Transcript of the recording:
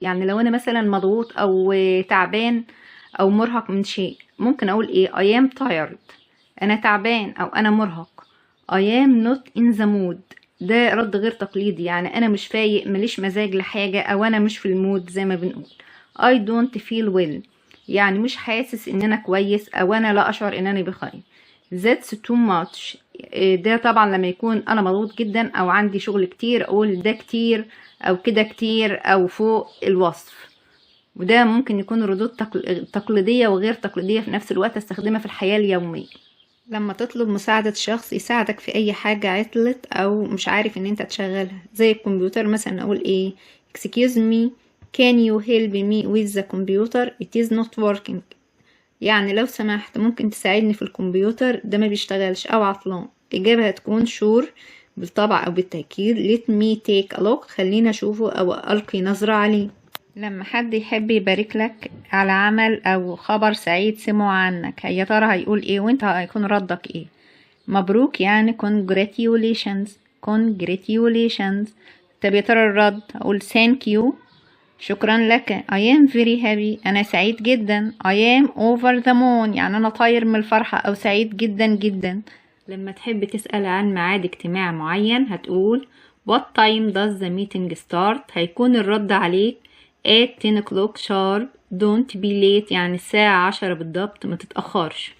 يعني لو انا مثلا مضغوط او تعبان او مرهق من شيء، ممكن اقول ايه؟ I am tired. انا تعبان او انا مرهق. I am not in the mood. ده رد غير تقليدي، يعني انا مش فايق، ماليش مزاج لحاجة، او انا مش في المود زي ما بنقول. I don't feel well. يعني مش حاسس ان انا كويس، او انا لا اشعر ان انا بخير. That's too much. ده طبعا لما يكون انا مضغوط جدا او عندي شغل كتير، اقول ده كتير او كده كتير او فوق الوصف. وده ممكن يكون ردود تقليدية وغير تقليدية في نفس الوقت، استخدمها في الحياة اليومية. لما تطلب مساعدة شخص يساعدك في اي حاجة عطلت او مش عارف ان انت تشغلها، زي الكمبيوتر مثلا، اقول ايه؟ excuse me, can you help me with the computer, it is not working. يعني لو سمحت ممكن تساعدني في الكمبيوتر، ده ما بيشتغلش او عطلان. اجابة هتكون sure، بالطبع او بالتأكيد. let me take a look، خلينا اشوفه او القي نظرة عليه. لما حد يحب يبارك لك على عمل او خبر سعيد سمعه عنك، يا ترى هيقول ايه وانت هيكون ردك ايه؟ مبروك، يعني congratulations. congratulations. طب يا ترى الرد؟ اقول thank you، شكرا لك. I am very happy، أنا سعيد جدا. I am over the moon، يعني أنا طاير من الفرحة أو سعيد جدا جدا. لما تحب تسأل عن ميعاد اجتماع معين، هتقول What time does the meeting start؟ هيكون الرد عليك at 10 o'clock sharp. Don't be late، يعني الساعة 10 بالضبط، ما تتأخرش.